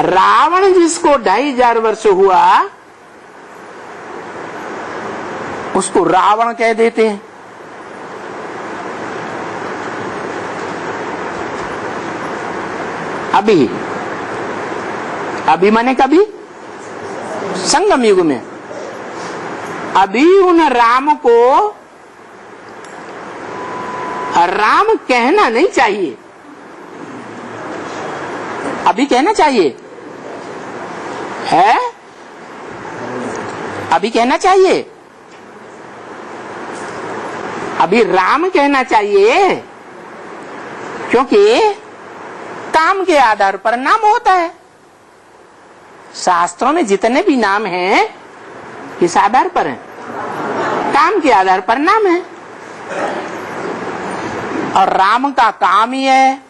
रावण जिसको 2500 वर्ष हुआ उसको रावण कह देते हैं। अभी माने कभी संगम युग में। अभी उन राम को राम कहना नहीं चाहिए, अभी कहना चाहिए है, अभी कहना चाहिए, अभी राम कहना चाहिए, क्योंकि काम के आधार पर नाम होता है। शास्त्रों में जितने भी नाम हैं किस आधार पर हैं? काम के आधार पर नाम है। और राम का काम ही है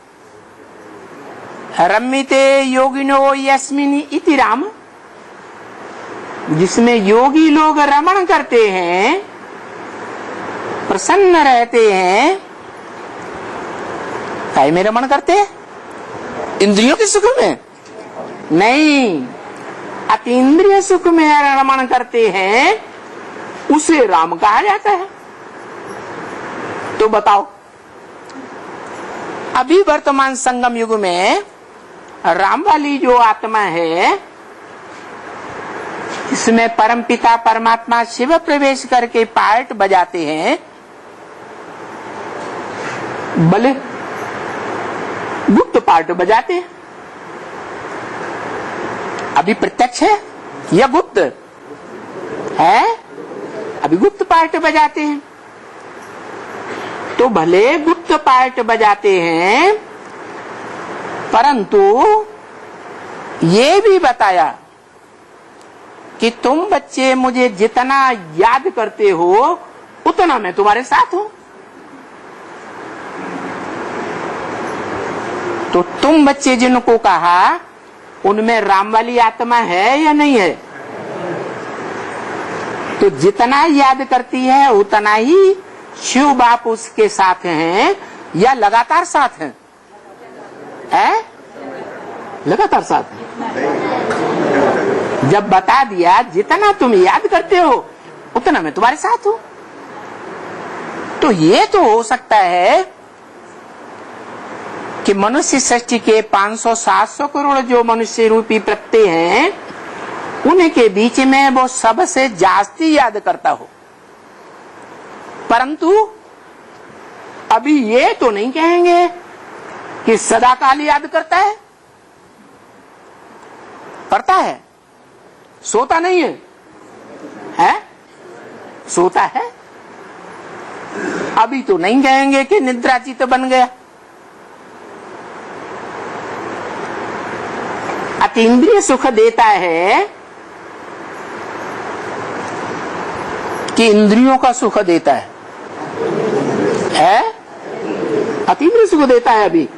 रम्यते योगिनो यस्मिन् इति राम, जिसमें योगी लोग रमण करते हैं, प्रसन्न रहते हैं। काय में रमण करते हैं? इंद्रियों के सुख में नहीं, अतीन्द्रिय सुख में रमण करते हैं, उसे राम कहा जाता है। तो बताओ, अभी वर्तमान संगम युग में राम वाली जो आत्मा है, इसमें परमपिता परमात्मा शिव प्रवेश करके पार्ट बजाते हैं, भले गुप्त पार्ट बजाते हैं। अभी प्रत्यक्ष है या गुप्त है? अभी गुप्त पार्ट बजाते हैं। तो भले गुप्त पार्ट बजाते हैं, परंतु ये भी बताया कि तुम बच्चे मुझे जितना याद करते हो उतना मैं तुम्हारे साथ हूं। तो तुम बच्चे जिनको कहा उनमें राम वाली आत्मा है या नहीं है? तो जितना याद करती है उतना ही शिव बाप उसके साथ हैं या लगातार साथ हैं? है? लगातार साथ हैं। जब बता दिया जितना तुम याद करते हो उतना मैं तुम्हारे साथ हूं, तो ये तो हो सकता है कि मनुष्य सृष्टि के 500-700 करोड़ जो मनुष्य रूपी प्रत्यय हैं, उनके बीच में वो सबसे जास्ती याद करता हो। परंतु अभी ये तो नहीं कहेंगे कि सदा काल याद करता है। करता है, सोता नहीं है, है? सोता है। अभी तो नहीं कहेंगे कि निद्राचित बन गया। अतीन्द्रिय सुख देता है कि इंद्रियों का सुख देता है? अतीन्द्रिय सुख देता है। अभी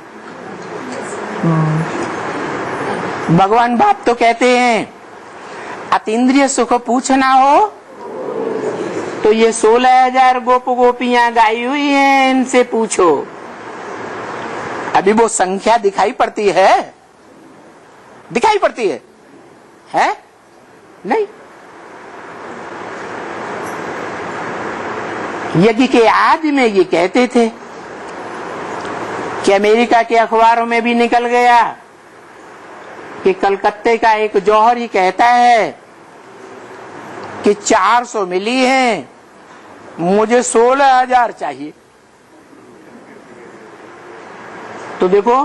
भगवान बाप तो कहते हैं अतीन्द्रिय सुख पूछना हो तो ये 16,000 गोप गोपियां गाई हुई हैं, इनसे पूछो। अभी वो संख्या दिखाई पड़ती है? दिखाई पड़ती है? नहीं। यज्ञ के आदि में ये कहते थे कि अमेरिका के अखबारों में भी निकल गया कि कलकत्ते का एक जौहरी कहता है कि 400 मिली है, मुझे 16,000 चाहिए। तो देखो,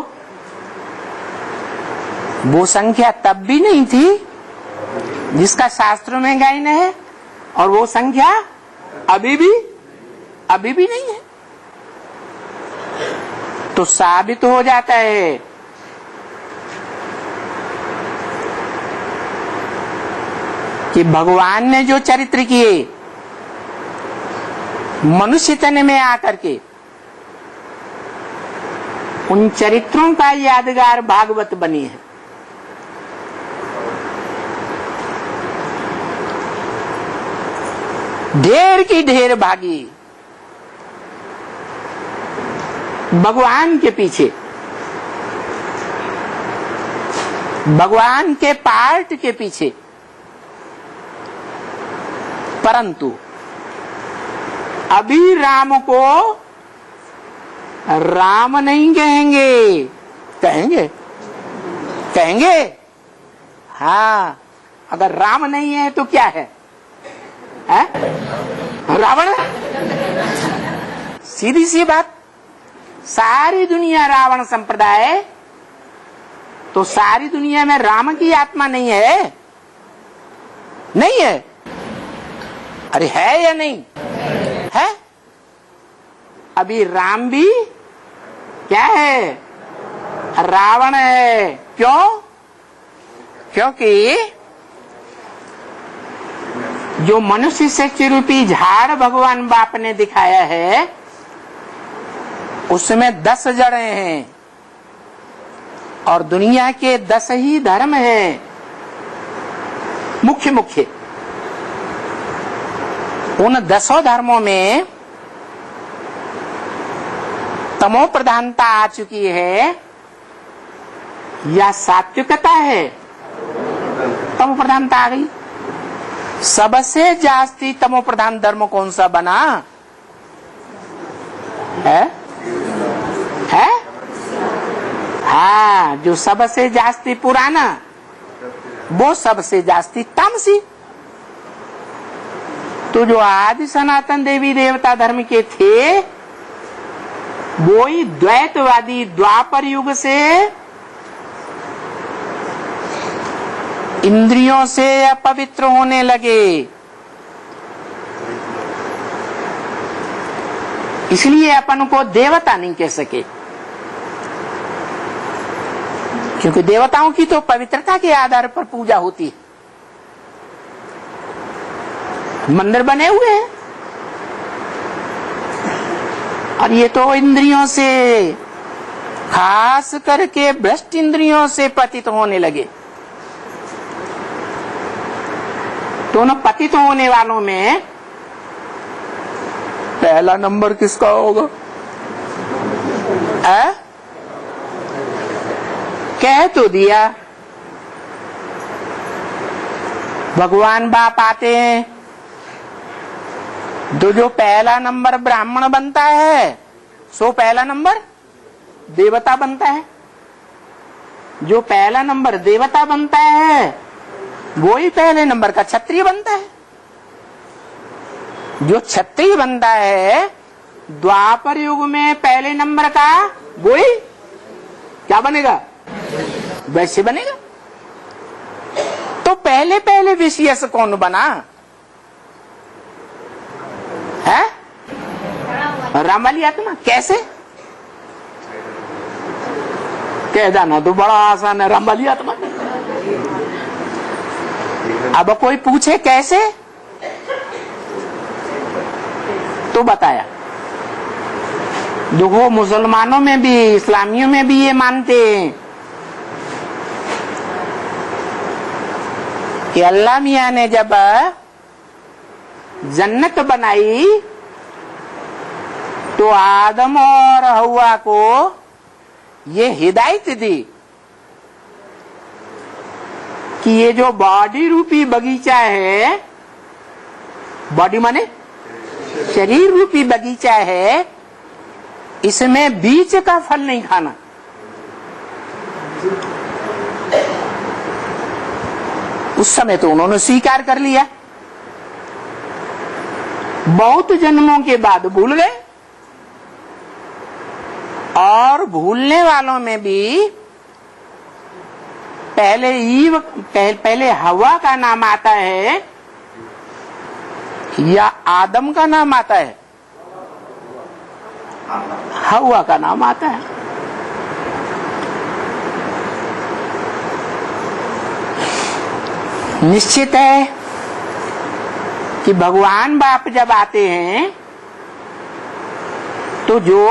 वो संख्या तब भी नहीं थी जिसका शास्त्र में गायन है, और वो संख्या अभी भी नहीं है। तो साबित हो जाता है कि भगवान ने जो चरित्र किए मनुष्य तन में आकर के, उन चरित्रों का यादगार भागवत बनी है। ढेर की ढेर भागी भगवान के पीछे। भगवान के पार्ट के पीछे। परंतु अभी राम को राम नहीं कहेंगे। कहेंगे? कहेंगे? हाँ, अगर राम नहीं है तो क्या है? रावण। सीधी सी बात। सारी दुनिया रावण संप्रदाय, तो सारी दुनिया में राम की आत्मा नहीं है? नहीं है? अरे है या नहीं है? अभी राम भी क्या है? रावण है। क्यों? क्योंकि जो मनुष्य शक्ति रूपी झाड़ भगवान बाप ने दिखाया है उसमें 10 जड़ें हैं और दुनिया के 10 ही धर्म हैं, मुख्य मुख्य। उन 10 धर्मों में तमो प्रधानता आ चुकी है या सात्विकता है? तमो प्रधानता आ गई। सबसे जास्ती तमो प्रधान धर्म कौन सा बना है? हाँ, जो सबसे जास्ती पुराना वो सबसे जास्ती तामसी। तो जो आदि सनातन देवी देवता धर्म के थे वो ही द्वैतवादी द्वापर युग से इंद्रियों से अपवित्र होने लगे। इसलिए अपन को देवता नहीं कह सके, क्योंकि देवताओं की तो पवित्रता के आधार पर पूजा होती है। मंदिर बने हुए हैं और ये तो इंद्रियों से, खास करके भ्रष्ट इंद्रियों से पतित होने लगे। दोनों पतित होने वालों में पहला नंबर किसका होगा? कह तो दिया, भगवान बाप आते हैं तो जो पहला नंबर ब्राह्मण बनता है सो पहला नंबर देवता बनता है। जो पहला नंबर देवता बनता है वो ही पहले नंबर का क्षत्रिय बनता है। जो क्षत्रिय बनता है द्वापर युग में पहले नंबर का वो ही क्या बनेगा? वैश्य बनेगा। तो पहले पहले विषय से कौन बना है? राम वाली आत्मा। कैसे? कह जाना तो बड़ा आसान है, राम वाली आत्मा। अब कोई पूछे कैसे तो बताया। देखो, मुसलमानों में भी इस्लामियों में भी ये मानते हैं कि अल्लाह मियां ने जब जन्नत बनाई तो आदम और हव्वा को ये हिदायत दी कि ये जो बॉडी रूपी बगीचा है, बॉडी माने शरीर रूपी बगीचा है, इसमें बीज का फल नहीं खाना। उस समय तो उन्होंने स्वीकार कर लिया, बहुत जन्मों के बाद भूल गए। और भूलने वालों में भी पहले हवा का नाम आता है या आदम का नाम आता है? हवा का नाम आता है। निश्चित है कि भगवान बाप जब आते हैं तो जो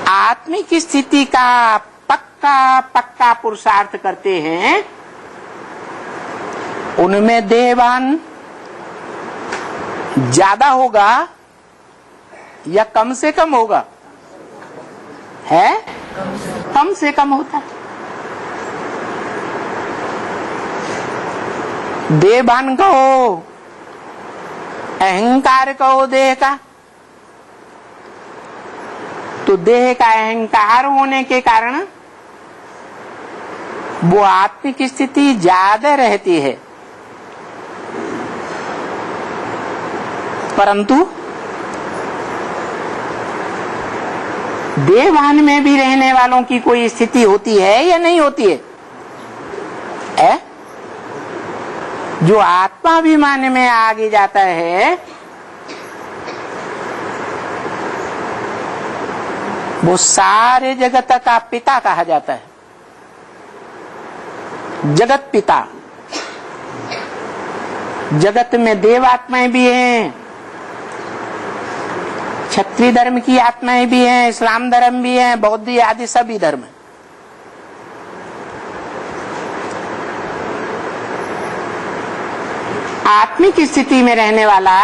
आत्मिक स्थिति का पक्का पुरुषार्थ करते हैं उनमें देहभान ज्यादा होगा या कम से कम होगा? है कम से कम होता है। देह भान कहो, अहंकार कहो देह का, तो देह का अहंकार होने के कारण वो आत्मिक स्थिति ज्यादा रहती है। परंतु देहभान में भी रहने वालों की कोई स्थिति होती है या नहीं होती है? जो आत्माभिमान में आगे जाता है वो सारे जगत का पिता कहा जाता है, जगत पिता। जगत में देव आत्माएं भी हैं, क्षत्रिय धर्म की आत्माएं भी हैं, इस्लाम धर्म भी है, बौद्ध आदि सभी धर्म। आत्मिक स्थिति में रहने वाला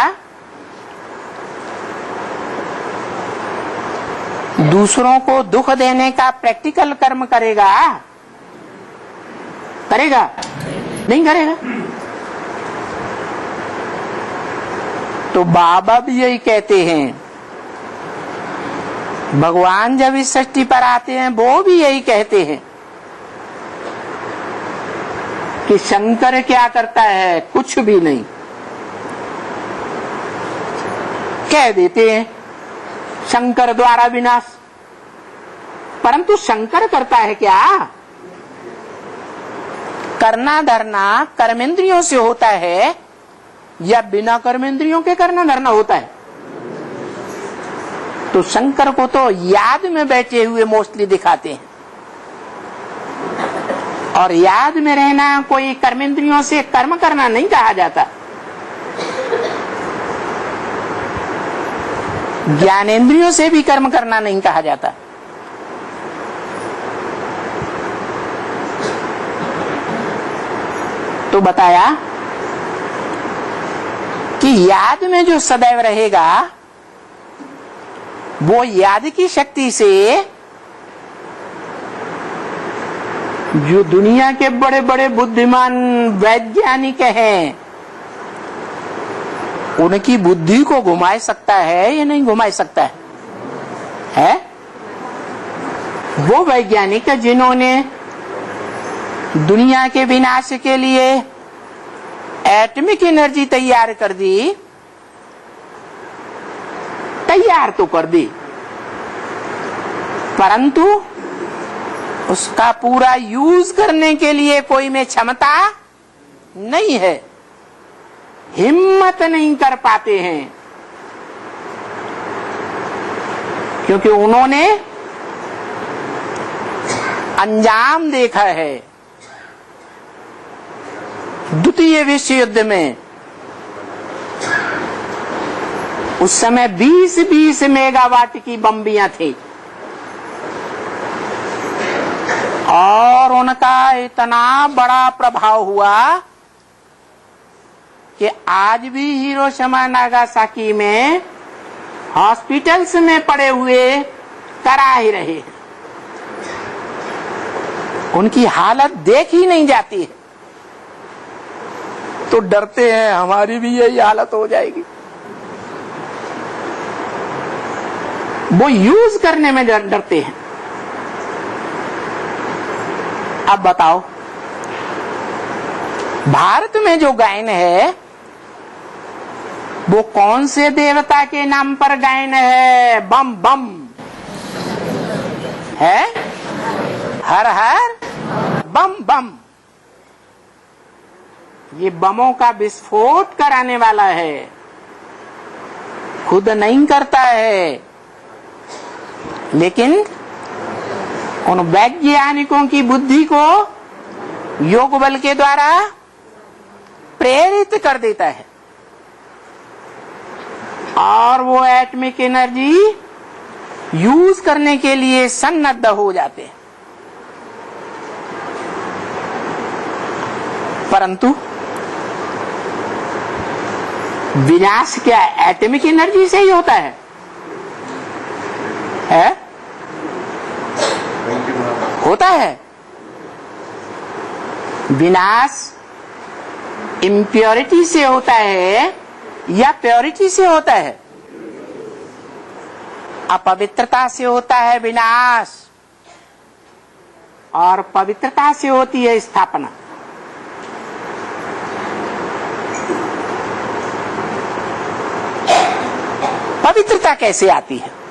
दूसरों को दुख देने का प्रैक्टिकल कर्म करेगा? करेगा? नहीं करेगा। तो बाबा भी यही कहते हैं, भगवान जब इस सृष्टि पर आते हैं वो भी यही कहते हैं कि शंकर क्या करता है? कुछ भी नहीं कह देते हैं, शंकर द्वारा विनाश। परंतु शंकर करता है क्या? करना धरना कर्मेंद्रियों से होता है या बिना कर्मेंद्रियों के करना धरना होता है? तो शंकर को तो याद में बैठे हुए मोस्टली दिखाते हैं, और याद में रहना कोई कर्मेंद्रियों से कर्म करना नहीं कहा जाता। ज्ञानेंद्रियों से भी कर्म करना नहीं कहा जाता। तो बताया कि याद में जो सदैव रहेगा वो याद की शक्ति से जो दुनिया के बड़े बड़े बुद्धिमान वैज्ञानिक हैं उनकी बुद्धि को घुमा सकता है या नहीं घुमा सकता है? वो वैज्ञानिक जिन्होंने दुनिया के विनाश के लिए एटॉमिक एनर्जी तैयार कर दी, तैयार तो कर दी, परंतु उसका पूरा यूज करने के लिए कोई में क्षमता नहीं है, हिम्मत नहीं कर पाते हैं, क्योंकि उन्होंने अंजाम देखा है। द्वितीय विश्व युद्ध में उस समय 20-20 मेगावाट की बम्बियां थी और उनका इतना बड़ा प्रभाव हुआ कि आज भी हिरोशिमा नागासाकी में हॉस्पिटल्स में पड़े हुए करा ही रहे हैं। उनकी हालत देख ही नहीं जाती है, तो डरते हैं हमारी भी यही हालत हो जाएगी। वो यूज करने में डरते हैं। अब बताओ, भारत में जो गायन है वो कौन से देवता के नाम पर गायन है? बम बम है, हर हर बम बम। ये बमों का विस्फोट कराने वाला है, खुद नहीं करता है, लेकिन उन वैज्ञानिकों की बुद्धि को योग बल के द्वारा प्रेरित कर देता है और वो एटॉमिक एनर्जी यूज करने के लिए सन्नद्ध हो जाते हैं। परंतु विनाश क्या एटॉमिक एनर्जी से ही होता है? होता है। विनाश इम्प्योरिटी से होता है या प्योरिटी से होता है? अपवित्रता से होता है विनाश, और पवित्रता से होती है स्थापना। पवित्रता कैसे आती है?